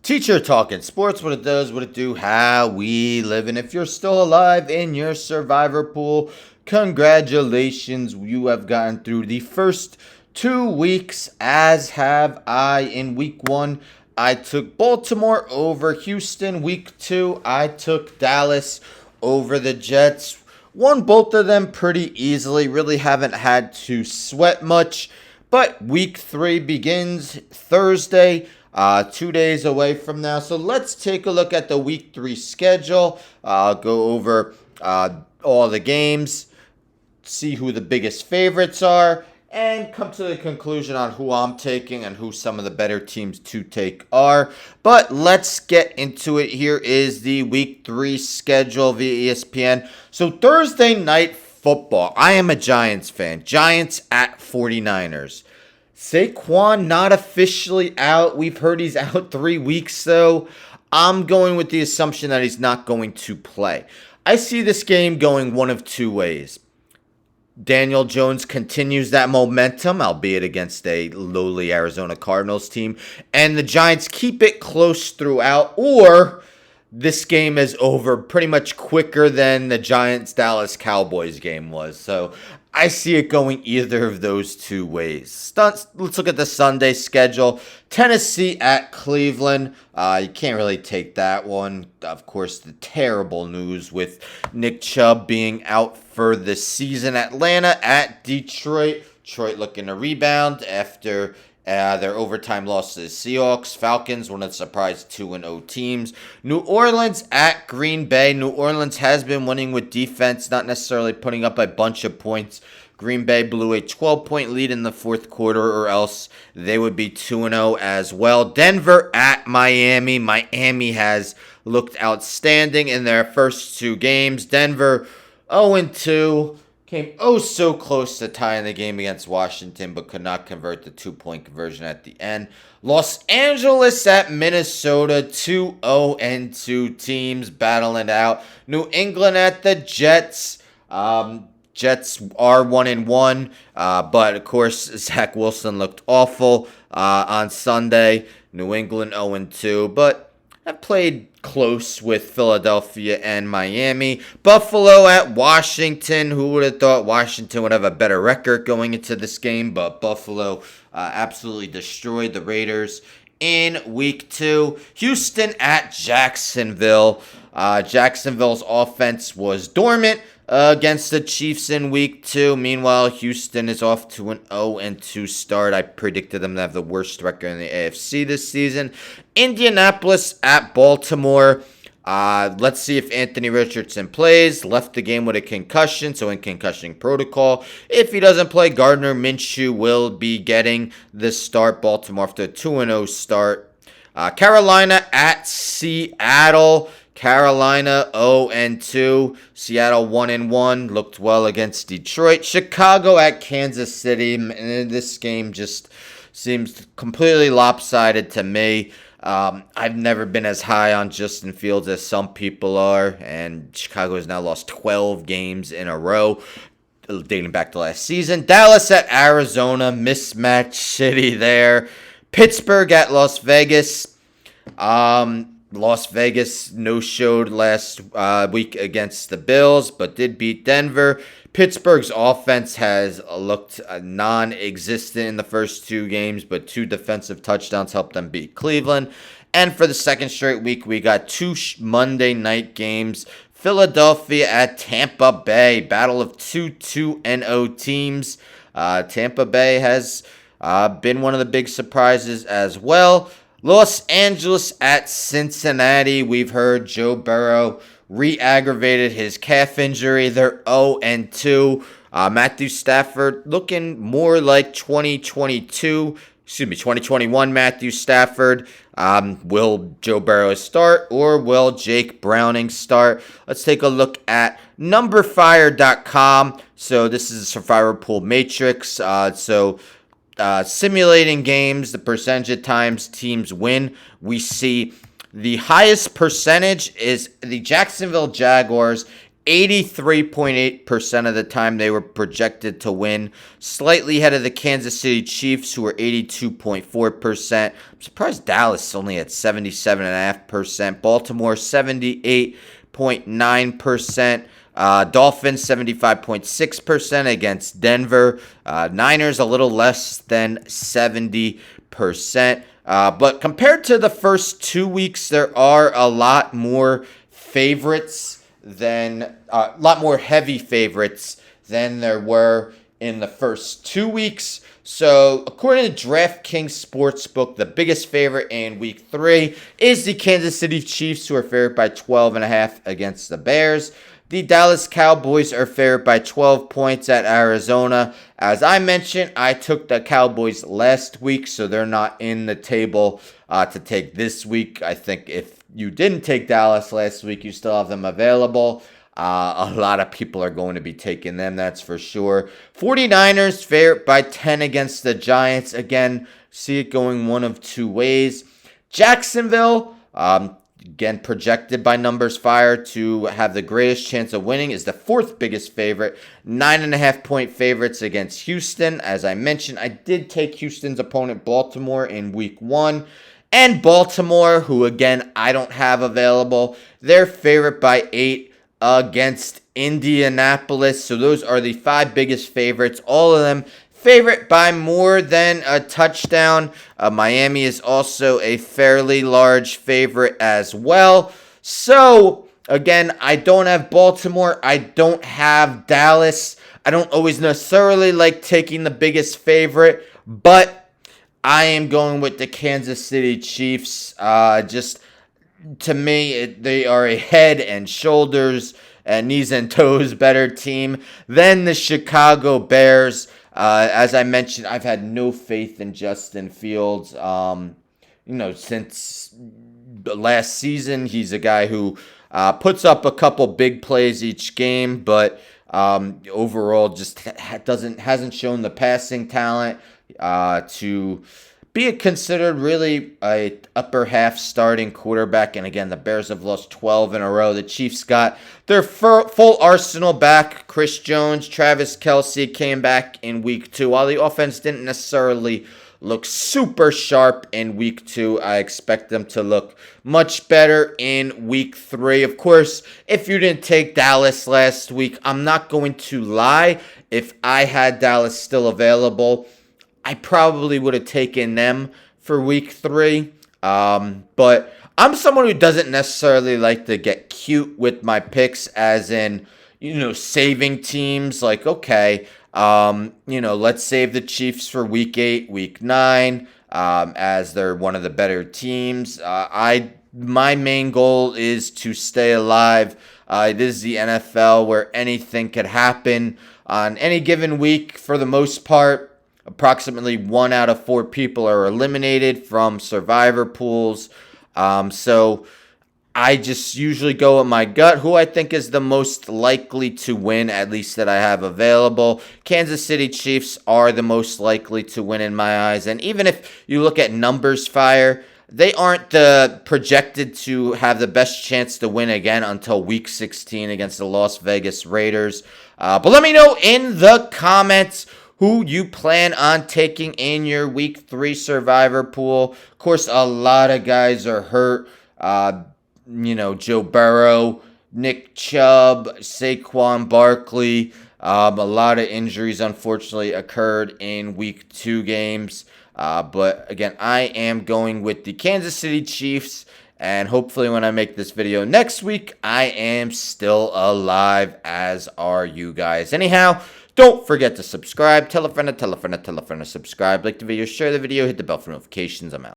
Teacher Talking Sports, what it does, what it do, how we live. And if you're still alive in your survivor pool, congratulations. You have gotten through the first 2 weeks, as have I. In week 1, I took Baltimore over Houston. Week 2, I took Dallas over the Jets. Won both of them pretty easily. Really haven't had to sweat much. But week 3 begins Thursday. 2 days away from now. So let's take a look at the week 3 schedule. Go over all the games, see who the biggest favorites are, and come to the conclusion on who I'm taking and who some of the better teams to take are. But let's get into it. Here is the week 3 schedule via ESPN. So Thursday night football. I am a Giants fan. Giants at 49ers. Saquon not officially out. We've heard he's out 3 weeks, though. I'm going with the assumption that he's not going to play. I see this game going one of two ways. Daniel Jones continues that momentum, albeit against a lowly Arizona Cardinals team, and the Giants keep it close throughout, or this game is over pretty much quicker than the Giants-Dallas Cowboys game was. So I see it going either of those two ways. Let's look at the Sunday schedule. Tennessee at Cleveland. You can't really take that one. Of course, the terrible news with Nick Chubb being out for the season. Atlanta at Detroit. Detroit looking to rebound after their overtime loss to the Seahawks. Falcons, one of the surprise 2-0 teams. New Orleans at Green Bay. New Orleans has been winning with defense, not necessarily putting up a bunch of points. Green Bay blew a 12-point lead in the fourth quarter, or else they would be 2-0 as well. Denver at Miami. Miami has looked outstanding in their first 2 games. Denver 0-2. Came so close to tying the game against Washington, but could not convert the 2-point conversion at the end. Los Angeles at Minnesota, 2-0-2 teams battling it out. New England at the Jets. Jets are 1-1, but of course Zach Wilson looked awful on Sunday. New England 0-2, but have played close with Philadelphia and Miami. Buffalo at Washington. Who would have thought Washington would have a better record going into this game? But Buffalo absolutely destroyed the Raiders in week 2. Houston at Jacksonville. Jacksonville's offense was dormant against the Chiefs in week 2. Meanwhile, Houston is off to an 0-2 start. I predicted them to have the worst record in the AFC this season. Indianapolis at Baltimore. Let's see if Anthony Richardson plays. Left the game with a concussion, so in concussion protocol. If he doesn't play, Gardner Minshew will be getting the start. Baltimore after a 2-0 start. Carolina at Seattle. Carolina 0-2. Seattle 1-1. Looked well against Detroit. Chicago at Kansas City. And this game just seems completely lopsided to me. I've never been as high on Justin Fields as some people are. And Chicago has now lost 12 games in a row, dating back to last season. Dallas at Arizona. Mismatch city there. Pittsburgh at Las Vegas. Las Vegas no-showed last week against the Bills, but did beat Denver. Pittsburgh's offense has looked non-existent in the first 2 games, but 2 defensive touchdowns helped them beat Cleveland. And for the second straight week, we got 2 Monday night games. Philadelphia at Tampa Bay. Battle of 2-0 teams. Tampa Bay has been one of the big surprises as well. Los Angeles at Cincinnati. We've heard Joe Burrow re-aggravated his calf injury. They're 0-2. Matthew Stafford looking more like 2021 Matthew Stafford. Will Joe Burrow start, or will Jake Browning start? Let's take a look at numberfire.com. So this is a survivor pool matrix. Simulating games, the percentage of times teams win, we see the highest percentage is the Jacksonville Jaguars, 83.8% of the time they were projected to win, slightly ahead of the Kansas City Chiefs, who were 82.4%. I'm surprised Dallas only at 77.5%. Baltimore 78.9%. Dolphins 75.6% against Denver. Niners a little less than 70%. But compared to the first 2 weeks, there are a lot more favorites than a lot more heavy favorites than there were in the first 2 weeks. So, according to DraftKings Sportsbook, the biggest favorite in week 3 is the Kansas City Chiefs, who are favored by 12.5 against the Bears. The Dallas Cowboys are favored by 12 points at Arizona. As I mentioned, I took the Cowboys last week, so they're not in the table to take this week. I think if you didn't take Dallas last week, you still have them available. A lot of people are going to be taking them, that's for sure. 49ers favored by 10 against the Giants. Again, see it going one of two ways. Jacksonville, again, projected by Numbers Fire to have the greatest chance of winning, is the fourth biggest favorite. 9.5-point favorites against Houston. As I mentioned, I did take Houston's opponent, Baltimore, in week 1. And Baltimore, who, again, I don't have available, they're favored by 8 against Indianapolis. So those are the 5 biggest favorites. All of them favorite by more than a touchdown. Miami is also a fairly large favorite as well. So, again, I don't have Baltimore. I don't have Dallas. I don't always necessarily like taking the biggest favorite, but I am going with the Kansas City Chiefs. Just to me, they are a head and shoulders and knees and toes better team than the Chicago Bears. As I mentioned, I've had no faith in Justin Fields. Since last season, he's a guy who puts up a couple big plays each game, but overall just hasn't shown the passing talent to be considered really a upper half starting quarterback. And again, the Bears have lost 12 in a row. The Chiefs got their full arsenal back. Chris Jones, Travis Kelce came back in week 2. While the offense didn't necessarily look super sharp in week 2, I expect them to look much better in week 3. Of course, if you didn't take Dallas last week, I'm not going to lie. If I had Dallas still available, I probably would have taken them for week 3. But I'm someone who doesn't necessarily like to get cute with my picks, as in, saving teams. Like, okay, let's save the Chiefs for week 8, week 9, as they're one of the better teams. My main goal is to stay alive. It is the NFL where anything could happen on any given week for the most part. Approximately 1 out of 4 people are eliminated from survivor pools. So I just usually go with my gut, who I think is the most likely to win, at least that I have available. Kansas City Chiefs are the most likely to win in my eyes. And even if you look at Numbers Fire, they aren't projected to have the best chance to win again until week 16 against the Las Vegas Raiders. But let me know in the comments who you plan on taking in your week 3 survivor pool. Of course, a lot of guys are hurt. Joe Burrow, Nick Chubb, Saquon Barkley. A lot of injuries, unfortunately, occurred in week 2 games. But again, I am going with the Kansas City Chiefs. And hopefully when I make this video next week, I am still alive, as are you guys. Anyhow, don't forget to subscribe. Tell a friend to tell a friend to tell a friend to subscribe. Like the video, share the video, hit the bell for notifications. I'm out.